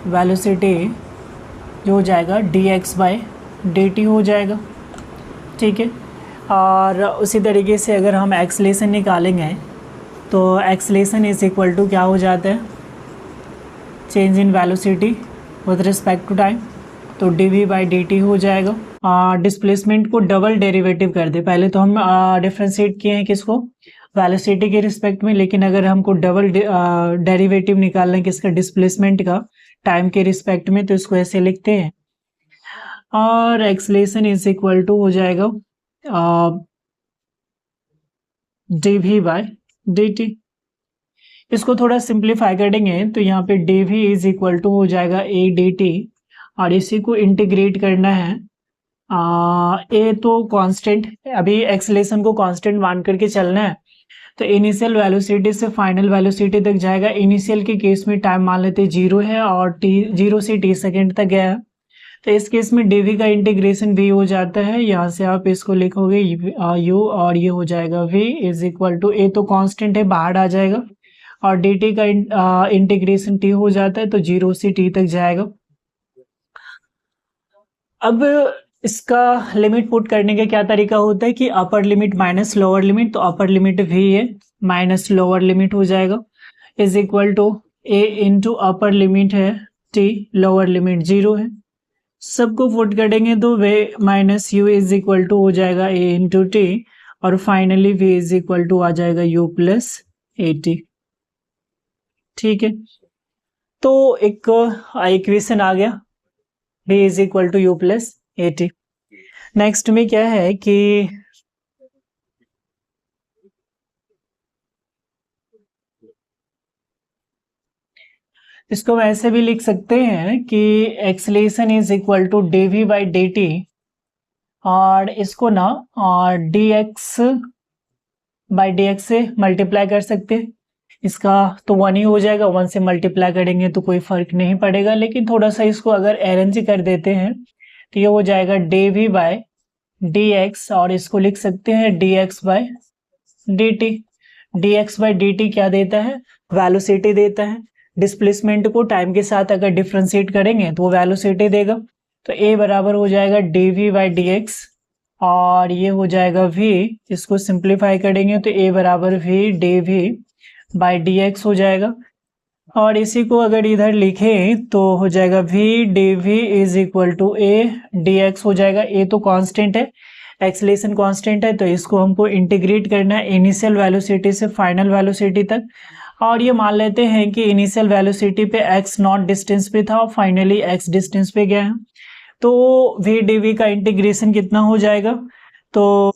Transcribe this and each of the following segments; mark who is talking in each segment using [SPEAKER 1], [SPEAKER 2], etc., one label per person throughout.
[SPEAKER 1] Velocity जो हो जाएगा dx/dt हो जाएगा, ठीक है। और उसी तरीके से अगर हम एक्सलेशन निकालेंगे तो एक्सलेशन इज इक्वल टू क्या हो जाता है, change in velocity with respect to time, तो dv/dt हो जाएगा। डिस्प्लेसमेंट को डबल डेरिवेटिव कर दे, पहले तो हम डिफ्रेंशिएट किए हैं किसको, वेलोसिटी के रिस्पेक्ट में, लेकिन अगर हमको डबल डेरिवेटिव निकालना है किसका, डिस्प्लेसमेंट का, टाइम के रिस्पेक्ट में, तो इसको ऐसे लिखते हैं। और एक्सलेशन इज इक्वल टू हो जाएगा dv/dt। इसको थोड़ा सिंप्लीफाई करेंगे तो यहाँ पे dv इज इक्वल टू हो जाएगा a dt, और इसी को इंटीग्रेट करना है। ए तो कांस्टेंट, अभी एक्सलेशन को कांस्टेंट मान करके चलना है, तो इनिशियल वेलोसिटी से फाइनल वेलोसिटी तक जाएगा। इनिशियल के केस में टाइम मान लेते 0 है और t 0 से t सेकेंड तक गया है, तो इस केस में dv का इंटीग्रेशन v हो जाता है। यहाँ से आप इसको लिखोगे u, और ये हो जाएगा v is equal to, a तो कांस्टेंट है बाहर आ जाएगा, और dt का इंटीग्रेशन t हो जाता है, तो 0 से t तक जाएगा। अब इसका लिमिट पुट करने का क्या तरीका होता है कि upper limit minus lower limit, तो अपर लिमिट v है माइनस लोअर लिमिट हो जाएगा, is equal to a into upper limit है t, लोअर लिमिट 0 है, सबको पुट करेंगे तो V minus u is equal to हो जाएगा a इंटू टी, और finally v is equal to आ जाएगा u प्लस ए टी, ठीक है। तो एक इक्वेशन आ गया v is equal to u plus A T. Next में क्या है कि इसको हम ऐसे भी लिख सकते हैं कि acceleration is equal to dv/dt, और इसको ना dx/dx से मल्टीप्लाई कर सकते हैं। इसका तो 1 ही हो जाएगा, 1 से मल्टीप्लाई करेंगे तो कोई फर्क नहीं पड़ेगा, लेकिन थोड़ा सा इसको अगर अरेंज कर देते हैं तो ये हो जाएगा dv/dx, और इसको लिख सकते हैं dx/dt। dx/dt क्या देता है, वेलोसिटी देता है। डिस्प्लेसमेंट को टाइम के साथ अगर डिफ्रेंशिएट करेंगे तो वो वेलोसिटी देगा, तो a बराबर हो जाएगा dv/dx, और ये हो जाएगा v, इसको सिंप्लीफाई करेंगे तो a बराबर v dv/dx हो जाएगा। और इसी को अगर इधर लिखें तो हो जाएगा v dv is equal to a dx हो जाएगा। a तो कांस्टेंट है, एक्सलेशन कांस्टेंट है, तो इसको हमको इंटीग्रेट करना है इनिशियल वेलोसिटी से फाइनल वेलोसिटी तक। और ये मान लेते हैं कि इनिशियल वेलोसिटी पे x नॉट डिस्टेंस पे था और फाइनली x डिस्टेंस पे गया है, तो v dv का इंटीग्रेशन कितना हो जाएगा, तो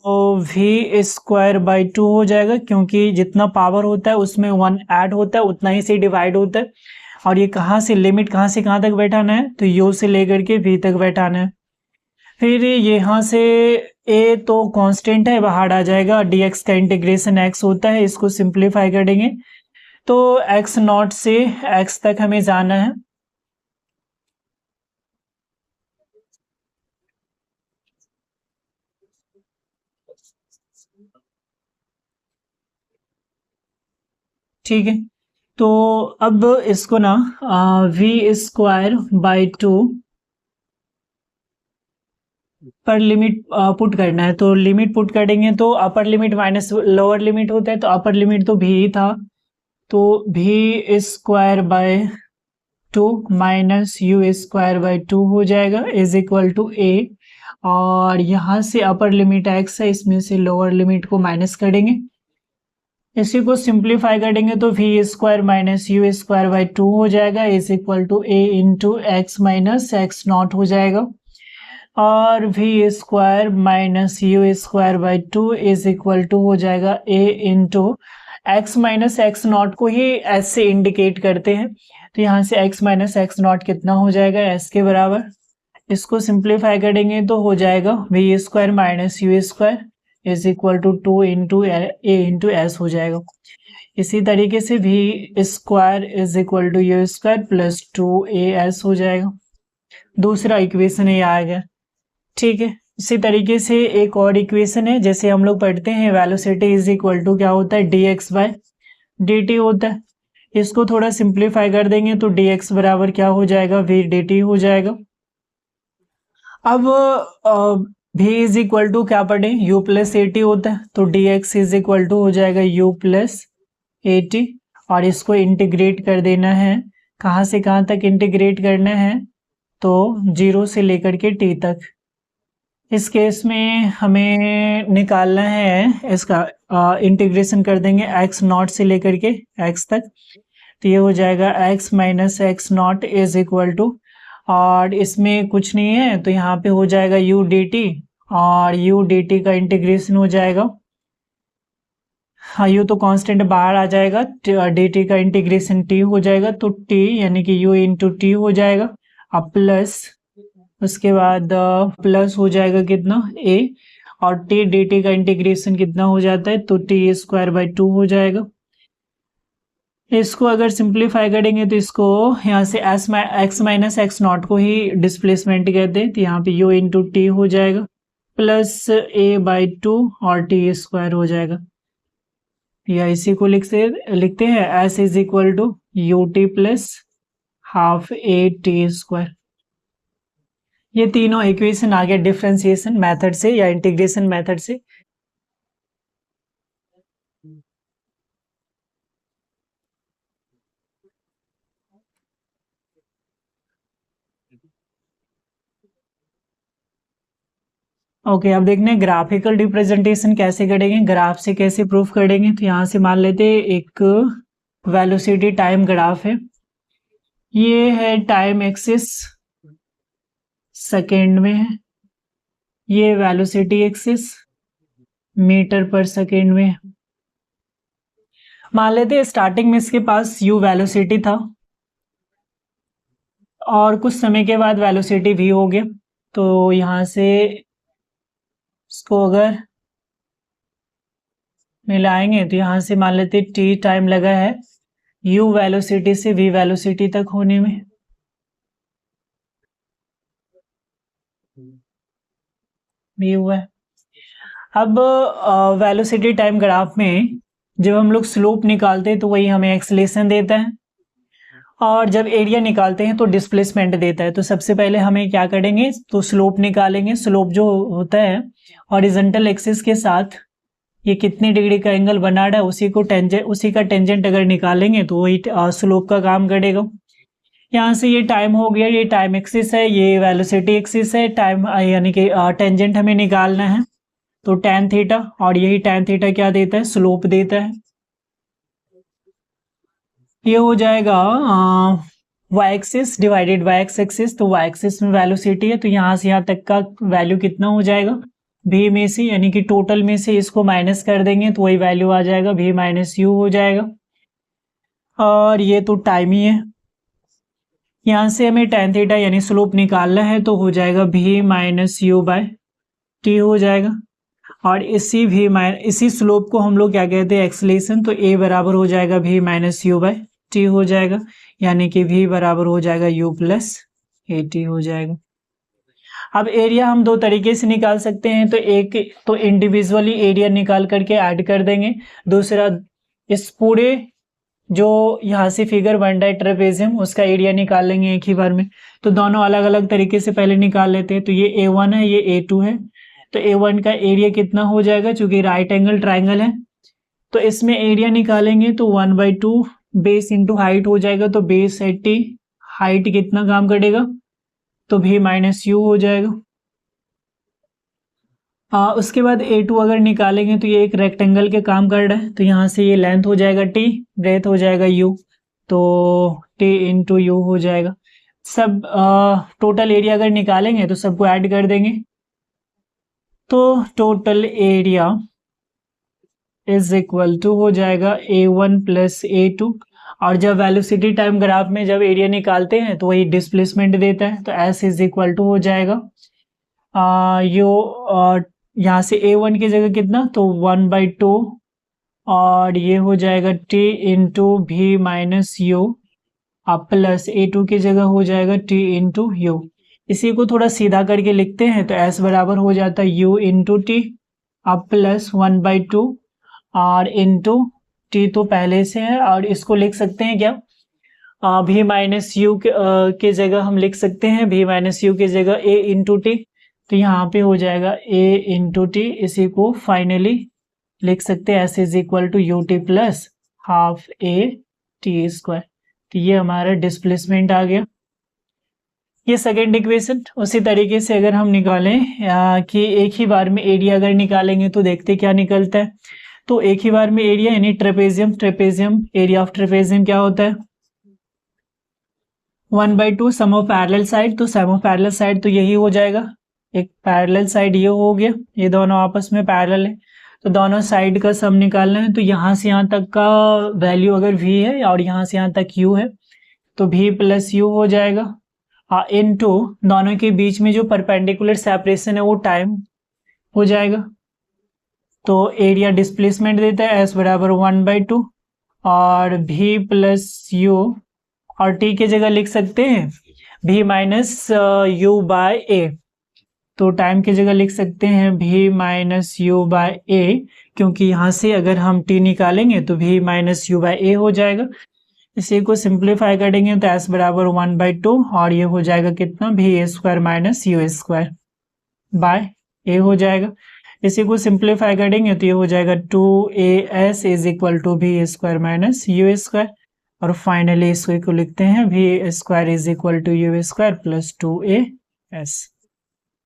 [SPEAKER 1] v²/2 हो जाएगा, क्योंकि जितना पावर होता है उसमें 1 ऐड होता है उतना ही से डिवाइड होता है। और ये कहाँ से लिमिट कहाँ से कहाँ तक बैठाना है, तो u से लेकर के v तक बैठाना है। फिर यहाँ से a तो कांस्टेंट है बाहर आ जाएगा, dx का इंटीग्रेशन x होता है, इसको सिंप्लीफाई करेंगे तो x नॉट से x तक हमें जाना है। ठीक है, तो अब इसको ना v²/2 पर लिमिट पुट करना है, तो लिमिट पुट करेंगे तो upper limit minus lower limit होता है, तो अपर लिमिट तो v ही था, तो v²/2 माइनस u²/2 हो जाएगा इज इक्वल टू a, और यहाँ से अपर लिमिट x है, इसमें से लोअर लिमिट को माइनस करेंगे, इसी को सिंप्लीफाई करेंगे तो v² माइनस u²/2 हो जाएगा is equal to a into X minus X naught हो जाएगा, और v² minus u²/2 is equal to हो जाएगा a into X minus X not को ही s से इंडिकेट करते हैं, तो यहाँ से x माइनस एक्स नॉट कितना हो जाएगा, s के बराबर। इसको सिंप्लीफाई करेंगे तो हो जाएगा v² minus u² is equal to 2 into a into S हो जाएगा। इसी तरीके से v² is equal to u² plus 2as हो जाएगा। दूसरा इक्वेशन ये आ गया, ठीक है। इसी तरीके से एक और इक्वेशन है, जैसे हम लोग पढ़ते हैं वेलोसिटी इज इक्वल टू क्या होता है, dx/dt होता है। इसको थोड़ा सिंप्लीफाई कर देंगे तो dx बराबर क्या हो जाएगा, v dt हो जाएगा। अब v इज इक्वल टू क्या पढ़े, u प्लस ए टी होता है, तो dx इज इक्वल टू हो जाएगा u प्लस ए टी, और इसको इंटीग्रेट कर देना है। कहाँ से कहाँ तक इंटीग्रेट करना है, तो 0 से लेकर के t तक। इस केस में हमें निकालना है इसका इंटीग्रेशन कर देंगे x नॉट से लेकर के x तक, तो ये हो जाएगा x minus X naught is equal to, और इसमें कुछ नहीं है तो यहाँ पे हो जाएगा u dt, और u dt का इंटीग्रेशन हो जाएगा, हाँ u तो कांस्टेंट बाहर आ जाएगा, dt का इंटीग्रेशन t हो जाएगा, तो t यानी कि u इंटू टी हो जाएगा, अब प्लस उसके बाद प्लस हो जाएगा कितना a, और t dt का इंटीग्रेशन कितना हो जाता है, तो t स्क्वायर बाई 2 हो जाएगा। इसको अगर सिंप्लीफाई करेंगे तो इसको यहाँ से x माइनस एक्स नॉट को ही डिस्प्लेसमेंट कहते हैं, तो यहाँ पे u इंटू टी हो जाएगा प्लस a बाई 2 और t स्क्वायर हो जाएगा, या इसी को लिखते हैं s is equal to U T plus half A T square. ये तीनों इक्वेशन आ गया डिफरेंशिएशन मेथड से या इंटीग्रेशन मेथड से। ओके, अब देखने हैं ग्राफिकल रिप्रेजेंटेशन कैसे करेंगे, ग्राफ से कैसे प्रूफ करेंगे। तो यहाँ से मान लेते हैं एक वेलोसिटी टाइम ग्राफ है, ये है टाइम एक्सिस सेकेंड में है, ये वेलोसिटी एक्सिस मीटर पर सेकेंड में है। मान लेते हैं स्टार्टिंग में इसके पास u वेलोसिटी था और कुछ समय के बाद वेलोसिटी v हो गया, तो यहाँ से इसको अगर मिलाएंगे तो यहाँ से मान लेते t टाइम लगा है u वेलोसिटी से v वेलोसिटी तक होने में। v हुआ है। अब वेलोसिटी टाइम ग्राफ में जब हम लोग स्लोप निकालते हैं तो वही हमें एक्सेलेरेशन देता है, और जब एरिया निकालते हैं तो डिस्प्लेसमेंट देता है। तो सबसे पहले हमें क्या करेंगे, तो स्लोप निकालेंगे। स्लोप जो होता है हॉरिजॉन्टल एक्सिस के साथ ये कितने डिग्री का एंगल बना रहा है उसी का टेंजेंट अगर निकालेंगे तो वही स्लोप का काम करेगा। यहाँ से ये टाइम हो गया, ये टाइम एक्सिस है, ये वेलोसिटी एक्सिस है, टाइम यानी कि टेंजेंट हमें निकालना है, तो tan थीटा, और यही tan थीटा क्या देता है, स्लोप देता है। ये हो जाएगा y axis divided by x axis, तो y एक्सिस में वेलोसिटी है, तो यहाँ से यहाँ तक का वैल्यू कितना हो जाएगा, v में से यानी कि टोटल में से इसको माइनस कर देंगे तो वही वैल्यू आ जाएगा, v माइनस यू हो जाएगा। और ये तो टाइम ही है, यहाँ से हमें tan थीटा यानी स्लोप निकालना है, तो हो जाएगा v minus U by T हो जाएगा। और इसी स्लोप को हम लोग क्या कहते हैं, एक्सेलेरेशन, तो a बराबर हो जाएगा v minus U by T हो जाएगा, यानी कि v बराबर हो जाएगा u प्लस ए टी हो जाएगा। अब एरिया हम दो तरीके से निकाल सकते हैं, तो एक तो इंडिविजुअली एरिया निकाल करके ऐड कर देंगे, दूसरा इस पूरे जो यहाँ से फिगर बन रहा है ट्रेपेजियम उसका एरिया निकाल लेंगे एक ही बार में। तो दोनों अलग अलग तरीके से पहले निकाल लेते हैं। तो ये A1 है, ये A2 है, तो A1 का एरिया कितना हो जाएगा, चूंकि राइट एंगल ट्राइंगल है तो इसमें एरिया निकालेंगे तो 1/2 बेस इंटू हाइट हो जाएगा, तो बेस 80, हाइट कितना काम करेगा, तो v माइनस यू हो जाएगा। उसके बाद A2 अगर निकालेंगे तो ये एक रेक्टेंगल के काम कर रहा है, तो यहाँ से ये लेंथ हो जाएगा t, ब्रेथ हो जाएगा u, तो t इंटू यू हो जाएगा। सब टोटल एरिया अगर निकालेंगे तो सबको ऐड कर देंगे, तो total area is equal to हो जाएगा A1 प्लस A2, और जब वेलोसिटी टाइम ग्राफ में जब एरिया निकालते हैं तो वही डिस्प्लेसमेंट देता है, तो S इज इक्वल टू हो जाएगा यहाँ से A1 की जगह कितना, तो 1/2, और ये हो जाएगा t into v minus you, अब प्लस A2 की जगह हो जाएगा t इंटू यू। इसी को थोड़ा सीधा करके लिखते हैं, तो S बराबर हो जाता है u इंटू टी, अब प्लस 1/2 और इंटू टी तो पहले से है और इसको लिख सकते हैं क्या, भी माइनस यू के जगह हम लिख सकते हैं भी माइनस यू की जगह ए इंटू टी। तो यहाँ पे हो जाएगा ए इंटू टी, इसी को फाइनली लिख सकते हैं S is equal to U T plus half A T square. तो ये हमारा डिस्प्लेसमेंट आ गया। ये सेकेंड इक्वेशन। उसी तरीके से अगर हम निकालें कि एक ही बार में एरिया अगर निकालेंगे तो देखते क्या निकलता है। तो एक ही बार में एरिया यानी ट्रेपेजियम एरिया ऑफ ट्रेपेजियम क्या होता है 1/2 सम ऑफ पैरेलल साइड। तो सम ऑफ पैरेलल साइड तो यही हो जाएगा, एक पैरेलल साइड ये हो गया, ये दोनों आपस में पैरेलल है तो दोनों साइड का सम निकालना है। तो यहाँ से यहाँ तक का वैल्यू अगर v है और यहाँ से यहाँ तक u है तो v प्लस u हो जाएगा इनटू दोनों के बीच में जो परपेंडिकुलर सेपरेशन है वो टाइम हो जाएगा। तो एरिया डिस्प्लेसमेंट देता है s बराबर 1/2 और v प्लस u और t की जगह लिख सकते हैं v माइनस u बाय ए। तो टाइम की जगह लिख सकते हैं v माइनस यू बाय ए, क्योंकि यहाँ से अगर हम t निकालेंगे तो v minus U bye A हो जाएगा। इसी को सिंप्लीफाई करेंगे तो s बराबर 1/2 और ये हो जाएगा कितना v square minus U square by A हो जाएगा। इसी को सिंप्लीफाई करेंगे तो ये हो जाएगा 2as is equal to v square minus U square और फाइनली इसको लिखते हैं v square is equal to U square plus 2as।